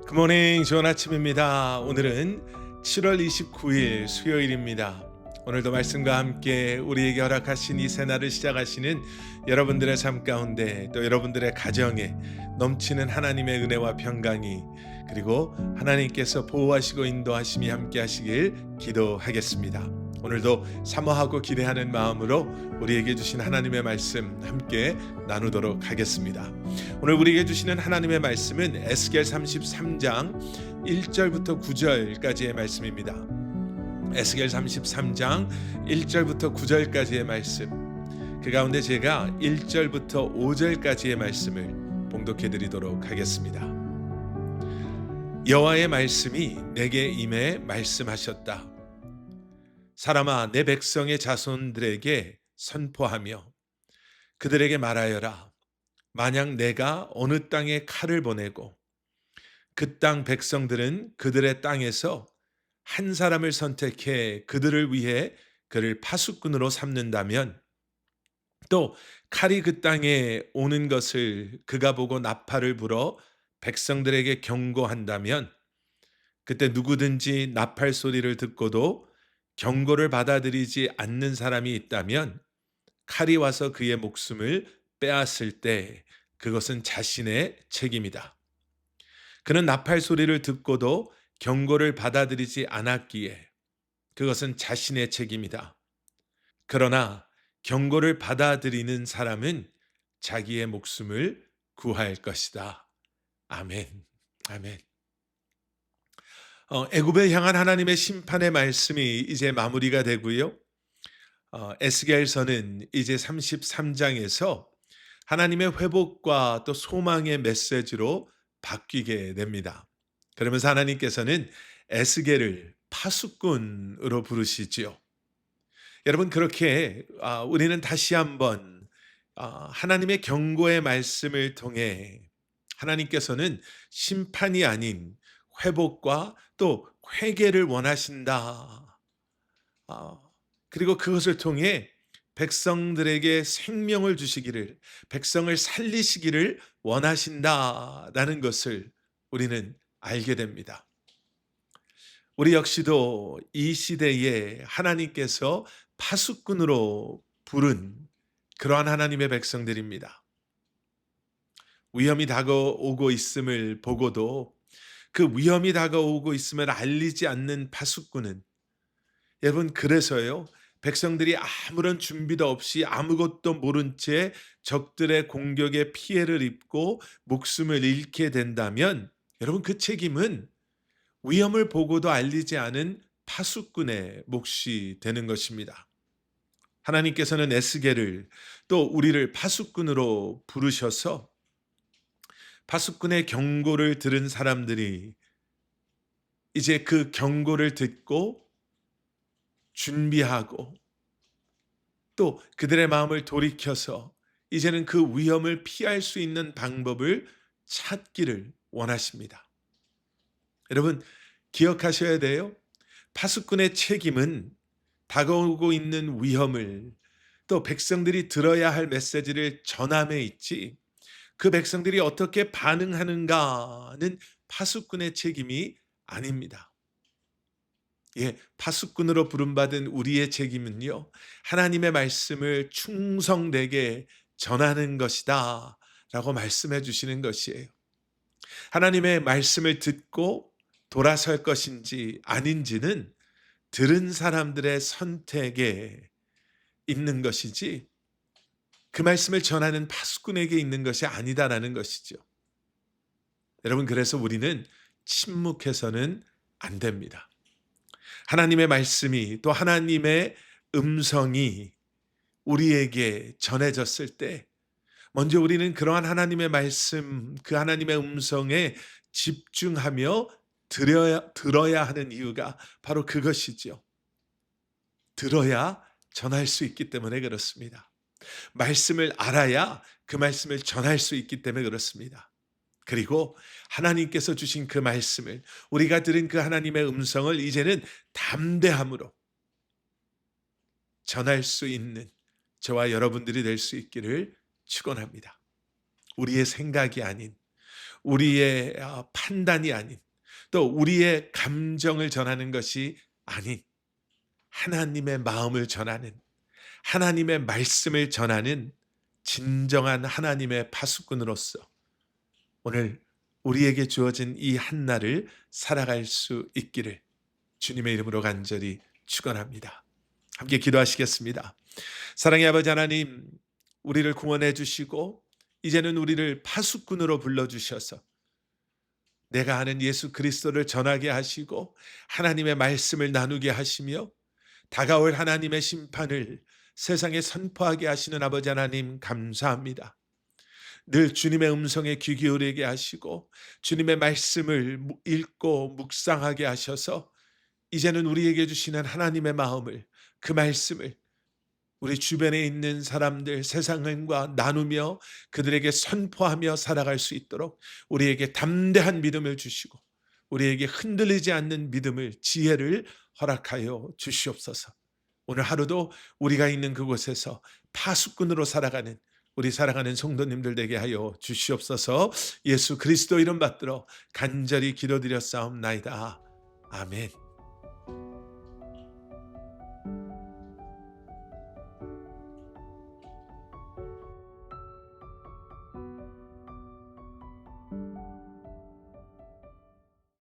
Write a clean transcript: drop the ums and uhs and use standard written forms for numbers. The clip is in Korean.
굿모닝 좋은 아침입니다. 오늘은 7월 29일 수요일입니다. 오늘도 말씀과 함께 우리에게 허락하신 이 새날을 시작하시는 여러분들의 삶 가운데 또 여러분들의 가정에 넘치는 하나님의 은혜와 평강이 그리고 하나님께서 보호하시고 인도하심이 함께 하시길 기도하겠습니다. 오늘도 사모하고 기대하는 마음으로 우리에게 주신 하나님의 말씀 함께 나누도록 하겠습니다. 오늘 우리에게 주시는 하나님의 말씀은 에스겔 33장 1절부터 9절까지의 말씀입니다. 에스겔 33장 1절부터 9절까지의 말씀, 그 가운데 제가 1절부터 5절까지의 말씀을 봉독해 드리도록 하겠습니다. 여호와의 말씀이 내게 임해 말씀하셨다. 사람아, 내 백성의 자손들에게 선포하며 그들에게 말하여라. 만약 내가 어느 땅에 칼을 보내고 그 땅 백성들은 그들의 땅에서 한 사람을 선택해 그들을 위해 그를 파수꾼으로 삼는다면, 또 칼이 그 땅에 오는 것을 그가 보고 나팔을 불어 백성들에게 경고한다면, 그때 누구든지 나팔 소리를 듣고도 경고를 받아들이지 않는 사람이 있다면 칼이 와서 그의 목숨을 빼앗을 때 그것은 자신의 책임이다. 그는 나팔 소리를 듣고도 경고를 받아들이지 않았기에 그것은 자신의 책임이다. 그러나 경고를 받아들이는 사람은 자기의 목숨을 구할 것이다. 아멘. 아멘. 애굽을 향한 하나님의 심판의 말씀이 이제 마무리가 되고요. 에스겔서는 이제 33장에서 하나님의 회복과 또 소망의 메시지로 바뀌게 됩니다. 그러면서 하나님께서는 에스겔을 파수꾼으로 부르시지요. 여러분, 그렇게 우리는 다시 한번 하나님의 경고의 말씀을 통해 하나님께서는 심판이 아닌 회복과 또 회개를 원하신다. 그리고 그것을 통해 백성들에게 생명을 주시기를, 백성을 살리시기를 원하신다라는 것을 우리는 알게 됩니다. 우리 역시도 이 시대에 하나님께서 파수꾼으로 부른 그러한 하나님의 백성들입니다. 위험이 다가오고 있음을 보고도 그 위험이 다가오고 있음을 알리지 않는 파수꾼은, 여러분, 그래서요, 백성들이 아무런 준비도 없이 아무것도 모른 채 적들의 공격에 피해를 입고 목숨을 잃게 된다면, 여러분, 그 책임은 위험을 보고도 알리지 않은 파수꾼의 몫이 되는 것입니다. 하나님께서는 에스겔을, 또 우리를 파수꾼으로 부르셔서 파수꾼의 경고를 들은 사람들이 이제 그 경고를 듣고 준비하고 또 그들의 마음을 돌이켜서 이제는 그 위험을 피할 수 있는 방법을 찾기를 원하십니다. 여러분, 기억하셔야 돼요. 파수꾼의 책임은 다가오고 있는 위험을, 또 백성들이 들어야 할 메시지를 전함에 있지, 그 백성들이 어떻게 반응하는가는 파수꾼의 책임이 아닙니다. 예, 파수꾼으로 부름받은 우리의 책임은요, 하나님의 말씀을 충성되게 전하는 것이다 라고 말씀해 주시는 것이에요. 하나님의 말씀을 듣고 돌아설 것인지 아닌지는 들은 사람들의 선택에 있는 것이지, 그 말씀을 전하는 파수꾼에게 있는 것이 아니다라는 것이죠. 여러분, 그래서 우리는 침묵해서는 안 됩니다. 하나님의 말씀이, 또 하나님의 음성이 우리에게 전해졌을 때 먼저 우리는 그러한 하나님의 말씀, 그 하나님의 음성에 집중하며 들어야 하는 이유가 바로 그것이죠. 들어야 전할 수 있기 때문에 그렇습니다. 말씀을 알아야 그 말씀을 전할 수 있기 때문에 그렇습니다. 그리고 하나님께서 주신 그 말씀을, 우리가 들은 그 하나님의 음성을 이제는 담대함으로 전할 수 있는 저와 여러분들이 될 수 있기를 축원합니다. 우리의 생각이 아닌, 우리의 판단이 아닌, 또 우리의 감정을 전하는 것이 아닌 하나님의 마음을 전하는, 하나님의 말씀을 전하는 진정한 하나님의 파수꾼으로서 오늘 우리에게 주어진 이 한날을 살아갈 수 있기를 주님의 이름으로 간절히 축원합니다. 함께 기도하시겠습니다. 사랑의 아버지 하나님, 우리를 구원해 주시고 이제는 우리를 파수꾼으로 불러주셔서 내가 아는 예수 그리스도를 전하게 하시고 하나님의 말씀을 나누게 하시며 다가올 하나님의 심판을 세상에 선포하게 하시는 아버지 하나님 감사합니다. 늘 주님의 음성에 귀 기울이게 하시고 주님의 말씀을 읽고 묵상하게 하셔서 이제는 우리에게 주시는 하나님의 마음을, 그 말씀을 우리 주변에 있는 사람들, 세상과 나누며 그들에게 선포하며 살아갈 수 있도록 우리에게 담대한 믿음을 주시고 우리에게 흔들리지 않는 믿음을, 지혜를 허락하여 주시옵소서. 오늘 하루도 우리가 있는 그곳에서 파수꾼으로 살아가는 우리 사랑하는 성도님들 되게 하여 주시옵소서. 예수 그리스도 이름 받들어 간절히 기도드렸사옵나이다. 아멘.